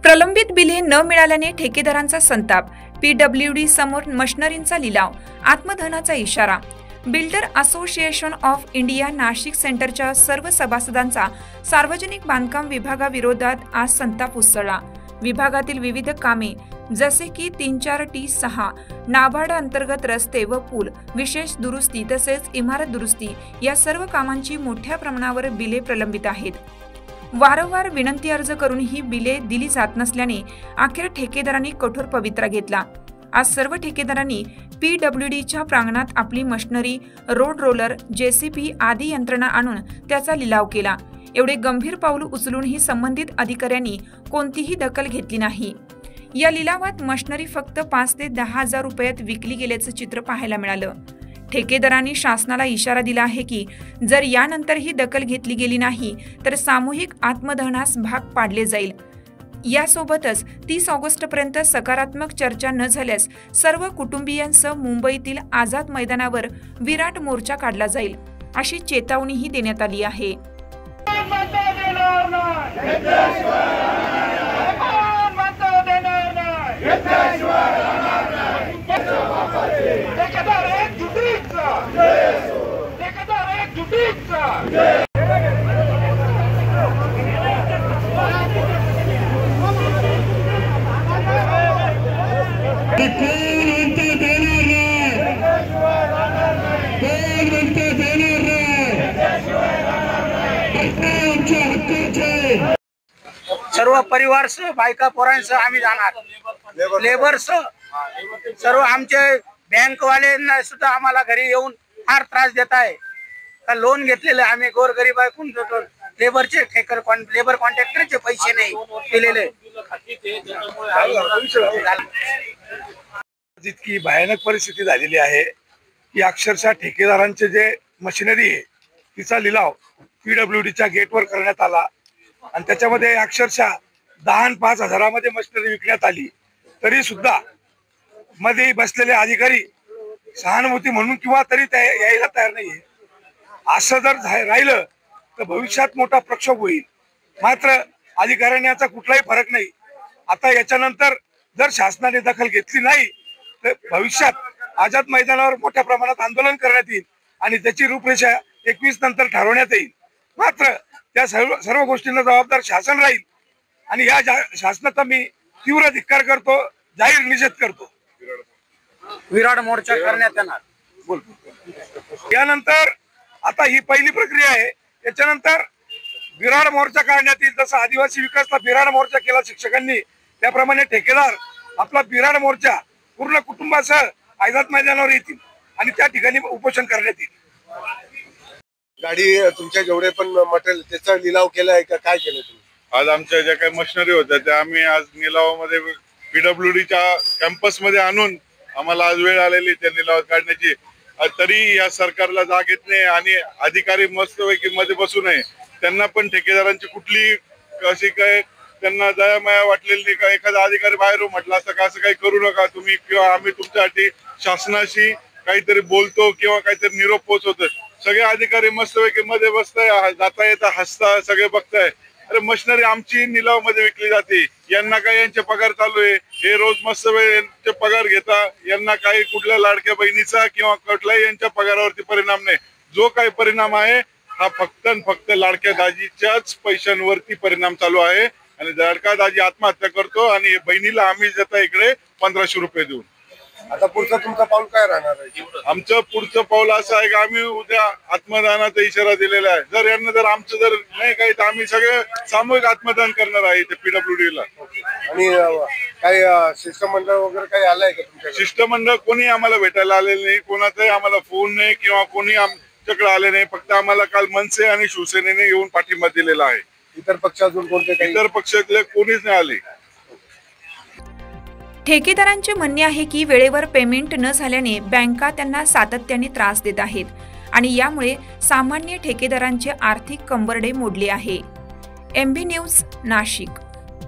प्रलंबित बिले न मिळाल्याने ठेकेदारांचा संताप, पीडब्ल्यूडी समोर मशिनरींचा लिलाव, आत्मदहनाचा इशारा। Builder association of India Nashik सेंटरच्या सर्व सभासदांचा सार्वजनिक बांधकाम विभागाविरोधात आज संताप उसळला। विभागातील विविध कामे जसे की 34T6 नाबार्ड अंतर्गत रस्ते व पूल, विशेष दुरुस्ती तसेच इमारत दुरुस्ती या सर्व कामांची मोठ्या प्रमाणावर बिले प्रलंबित आहेत। वारंवार विनंती अर्ज करूनही बिले दिली जात नसल्याने अखेर ठेकेदारांनी कठोर पवित्रा घेतला। आज सर्व ठेकेदारांनी पीडब्ल्यूडीच्या प्रांगणात आपली मशिनरी, रोड रोलर, जेसीबी आदी यंत्रणा आणून त्याचा लिलाव केला। एवढे गंभीर पाऊल उचलूनही संबंधित अधिकाऱ्यांनी कोणतीही दखल घेतली नाही। या लिलावात मशिनरी फक्त 5 ते 10 हजार रुपयात विकली गेल्याचं चित्र पाहायला मिळालं। ठेकेदारांनी शासनाला इशारा दिला आहे की जर यानंतरही दखल घेतली गेली नाही तर सामूहिक आत्मदहनास भाग पाडले जाईल। यासोबतच 30 ऑगस्टपर्यंत सकारात्मक चर्चा न झाल्यास सर्व कुटुंबियांसह मुंबईतील आझाद मैदानावर विराट मोर्चा काढला जाईल, अशी चेतावणीही देण्यात आली आहे। सर्व परिवारसह बायका पोरांसह आम्ही जाणार। लेबरसह सर्व आमचे बँकवाल्यांना सुद्धा आम्हाला घरी येऊन फार त्रास देत आहे। का लोन घेतलेले आम्ही गोरगरीब ऐकून लेबरचे लेबर कॉन्ट्रॅक्टरचे पैसे नाही दिलेले। जितकी भयानक परिस्थिती झालेली आहे की अक्षरशः ठेकेदारांचे जे मशिनरी आहे तिचा लिलाव पीडब्ल्यूडीच्या गेटवर करण्यात आला आणि त्याच्यामध्ये अक्षरशः 10 आणि 5 हजारामध्ये मशिनरी विकण्यात आली, तरी सुद्धा मध्ये बसलेले अधिकारी सहानुभूती म्हणून किंवा तरी यायला तयार नाहीये। असं जर राहिलं तर भविष्यात मोठा प्रक्षोभ होईल। मात्र अधिकाऱ्यांनी याचा कुठलाही फरक नाही। आता याच्यानंतर जर शासनाने दखल घेतली नाही तर भविष्यात आझाद मैदानावर मोठ्या प्रमाणात आंदोलन करण्यात येईल आणि त्याची रूपरेषा 21 नंतर ठरवण्यात येईल। मात्र त्या सर्व गोष्टींना जबाबदार शासन राहील आणि या शासनाचा मी तीव्र धिक्कार करतो, जाहीर निषेध करतो। विराट मोर्चा करण्यात येणार। यानंतर आता ही पहिली प्रक्रिया आहे, याच्यानंतर विराट मोर्चा काढण्यात येईल। जसा आदिवासी विकासला विराट मोर्चा केला शिक्षकांनी, त्याप्रमाणे ठेकेदार आपला विराट मोर्चा पूर्ण कुटुंबासह आझाद मैदानावर येतील आणि त्या ठिकाणी उपोषण करण्यात येईल। गाडी तुमच्या जेवढे पण मटेरियल त्याचा लिलाव केलाय का काय केलं तुम्ही? आज आमच्या ज्या काही मशिनरी होत्या त्या आम्ही आज निलावामध्ये पीडब्ल्यूडीच्या कॅम्पस मध्ये आणून आम्हाला आज वेळ आलेली त्या निलावात काढण्याची। तरी या सरकारला जाग येत नाही आणि अधिकारी मस्तपैकी मध्ये बसू नये। त्यांना पण ठेकेदारांची कुठली अशी काय त्यांना दयामाया वाटलेली नाही का एखादा अधिकारी बाहेर म्हटलं असं का असं काही करू नका तुम्ही किंवा आम्ही तुमच्यासाठी शासनाशी काहीतरी बोलतो किंवा काहीतरी निरोप पोहोचवतो। सगळे अधिकारी मस्तपैकी मध्ये बसताय, जाता येता हसता सगळे बघताय। अरे मशिनरी आमची निलाव मध्ये विकली जाते, यांना काय यांचे पगार चालू आहे, हे रोज मस्त यांचे पगार घेता, यांना काही कुठल्या लाडक्या बहिणीचा किंवा कुठल्याही यांच्या पगारावरती परिणाम नाही। जो काही परिणाम आहे हा फक्त लाडक्या दाजीच्याच पैशांवरती परिणाम चालू आहे आणि लाडका दाजी आत्महत्या करतो आणि बहिणीला आम्ही देता इकडे 1500 रुपये देऊन। आता पुढचं तुमचं पाऊल काय राहणार आहे? आमचं पुढचं पाऊल असं आहे की आम्ही उद्या आत्मदानाचा इशारा दिलेला आहे। जर यांना जर आमचं जर नाही काही तर आम्ही सगळे सामूहिक आत्मदान करणार आहे ते पीडब्ल्यूडीला। आणि काही शिष्टमंडळ वगैरे काही आलंय का तुमच्या? शिष्टमंडळ कोणी आम्हाला भेटायला आलेलं नाही, कोणाचाही आम्हाला फोन नाही किंवा कोणी आमच्याकडे आले नाही। फक्त आम्हाला काल मनसे आणि शिवसेनेने येऊन पाठिंबा दिलेला आहे। इतर पक्ष अजून कोणते? इतर पक्षातले कोणीच नाही आले। ठेकेदारांचे म्हणणे आहे की वेळेवर पेमेंट न झाल्याने बँका त्यांना सातत्याने त्रास देत आहेत आणि यामुळे सामान्य ठेकेदारांचे आर्थिक कंबरडे मोडले आहे। MB news, Nashik.